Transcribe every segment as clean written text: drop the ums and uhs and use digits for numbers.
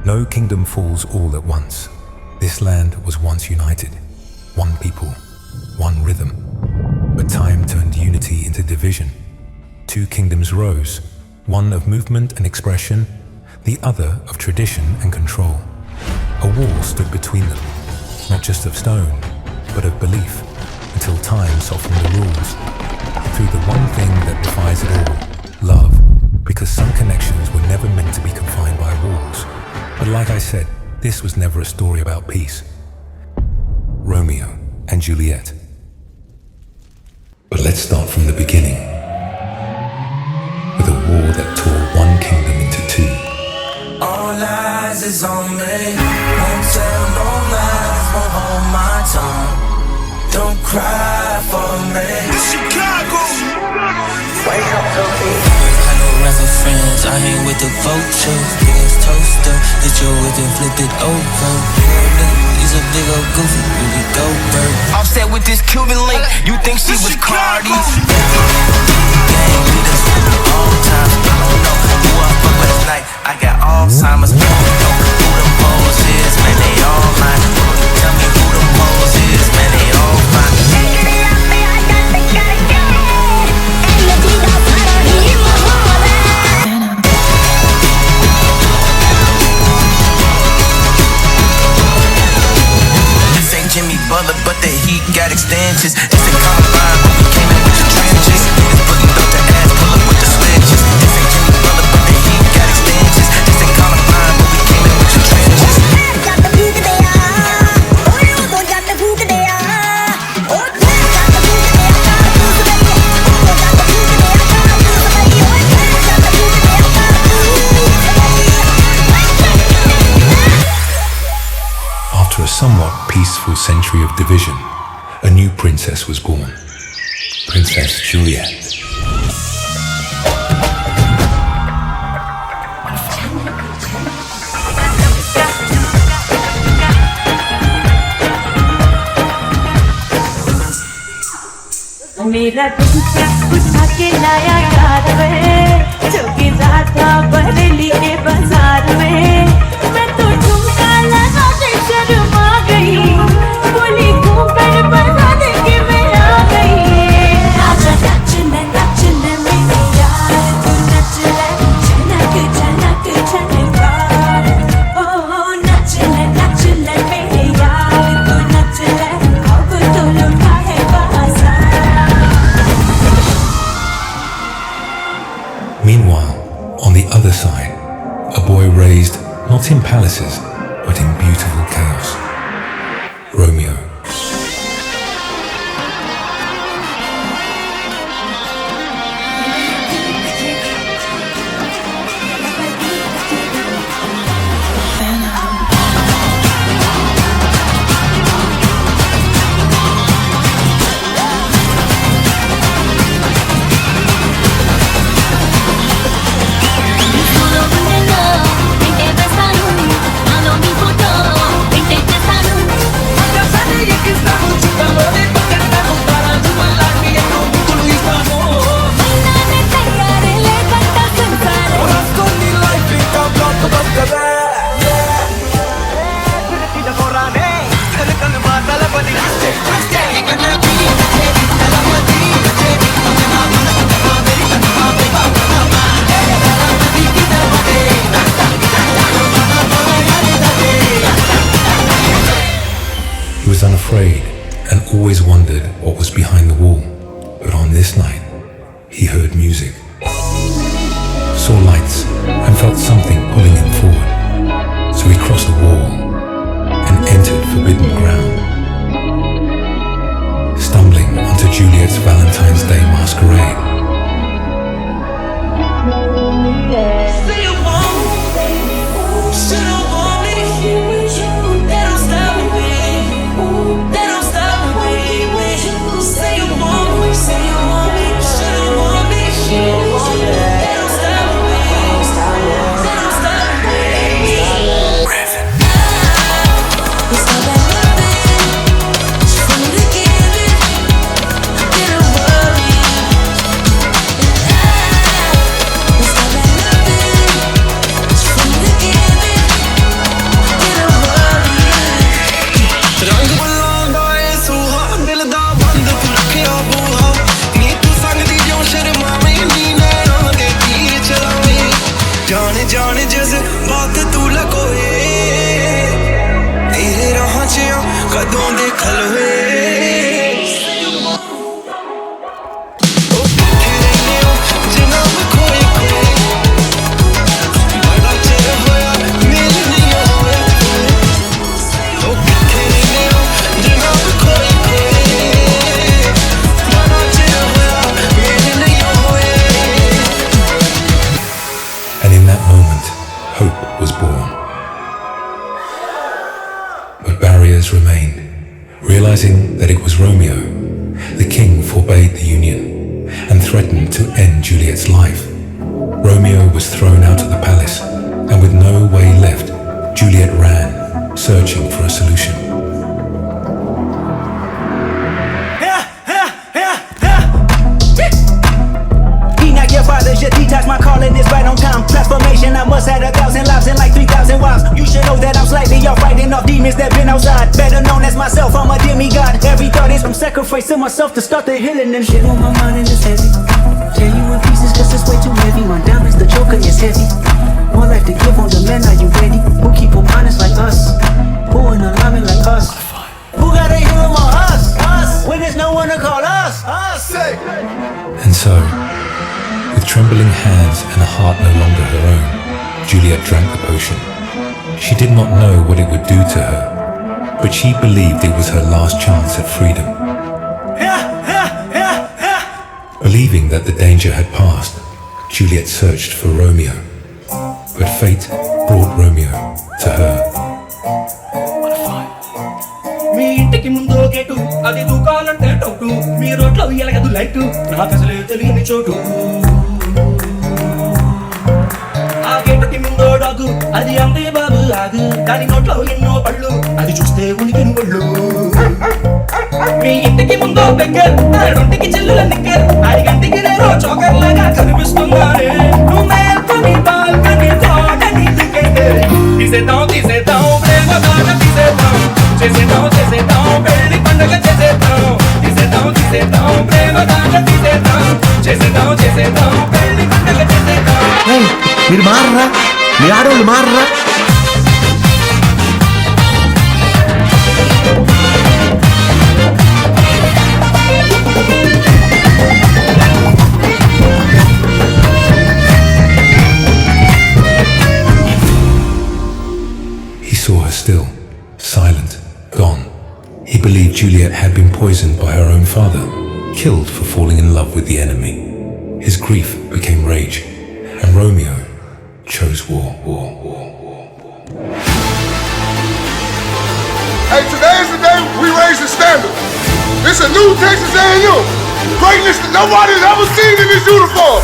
No kingdom falls all at once. This land was once united, one people, one rhythm. But time turned unity into division. Two kingdoms rose, one of movement and expression, the other of tradition and control. A wall stood between them, not just of stone, but of belief, until time softened the rules. Through the one thing that defies it all, love, because some connections were never meant to be confined by walls. But like I said, this was never a story about peace. Romeo and Juliet. But let's start from the beginning, with a war that tore one kingdom into two. All eyes is on me. Won't tell no lies, won't hold my tongue. Don't cry for me. Chicago. Wake up, Sophie. I know rapper friends, I hang with the vultures. Biggest toaster, hit you with it, flip it over. He's a big old goofy, really go bird. Offset with this Cuban link, you think she was Cardi? Gang leaders all time. I don't know who I fuck with tonight. I got Alzheimer's. I don't know who the hoes is, man, they all mine. Tell me who the hoes is, man, they all fine. This ain't Jimmy Butler, but the heat got extensions. This ain't Columbine, but we came in with the trenches. This putting up the ass, pull up with the switches. This ain't Jimmy Butler, but the heat got extensions. This ain't Columbine, but we came in with the trenches. After a somewhat peaceful century of division, a new princess was born, Princess Juliet. मेरा दिल क्या उठा के लाया यार वे जो गिरा था बरेली के बाजार में मैं तो झुमका लगा के शर्मा गई बोली घूमकर बता दे कि मैं आ गई आजा नचले मेरे यार तू नचले झनक झनक झनकार ओ नचले मेरे यार तू नचले अब तो लुटा है बाजार. Meanwhile, on the other side, a boy raised not in palaces, but in beautiful chaos. Romeo. He was unafraid and always wondered what was behind the wall. But on this night, he heard music, saw lights, and felt something pulling him forward. So he crossed the wall and entered forbidden ground, stumbling onto Juliet's Valentine's Day masquerade. Say you want me, say you want me, should've want me, was born. But barriers remained. Realizing that it was Romeo, the king forbade the union and threatened to end Juliet's life. Romeo was thrown out of the palace, and with no way left, Juliet ran, searching for a solution. Should detox, my calling is right on time. Transformation, I must have 1,000 lives and like 3,000 wives. You should know that I'm slightly off, fighting off demons that been outside. Better known as myself, I'm a demigod. Every thought is from sacrifice to myself to start the healing. And shit on my mind and it's heavy. Tear you in pieces cause it's way too heavy. My diamonds, the joker is heavy. More life to give on the men, are you ready? Who keep them honest like us? Who in alignment like us? Who gotta hear them on us? Us! When there's no one to call us? Us! And so, with trembling hands and a heart no longer her own, Juliet drank the potion. She did not know what it would do to her, but she believed it was her last chance at freedom. Believing that the danger had passed, Juliet searched for Romeo, but fate brought Romeo to her. మీ ఇంటికి ముందు gate అది దూకాలంటే doubt మీ రోడ్లో ఎలగదు light నాకు అసలే తెలియని చోటు ఆ గేటుకి ముందో డాగు అది అందే బాబు ఆగు దాని నోట్లో ఎన్నో పళ్ళు అది చూస్తే ఉనికి ఒళ్ళు మీ ఇంటికి ముందో బెగ్గర్ రెండింటికి చెల్లుల నిక్కర్ 5 గంటకి నేను చోకర్ లాగా కనిపిస్తున్నానే నువ్వు మేల్కొని బాల్కనీ తోటని దిగేదే తీసేద్దాం ప్రేమ బాట తీసేద్దాం చేసేద్దాం పెళ్లి పండుగ చేసేద్దాం తీసేద్దాం ప్రేమ దాట తీసేద్దాం చేసేద్దాం పెళ్లి పండుగ చేసేద్దాం మీరు మారరా మీ ఆడవాళ్ళు మారరా He saw her still, silent, gone. He believed Juliet had been poisoned by her own father, killed for falling in love with the enemy. His grief became rage, and Romeo chose war. Hey, today is the day we raise the standard. This is a new Texas A&M. Greatness that nobody's ever seen in this uniform.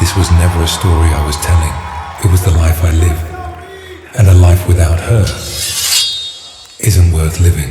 This was never a story I was telling. It was the life I lived. And a life without her isn't worth living.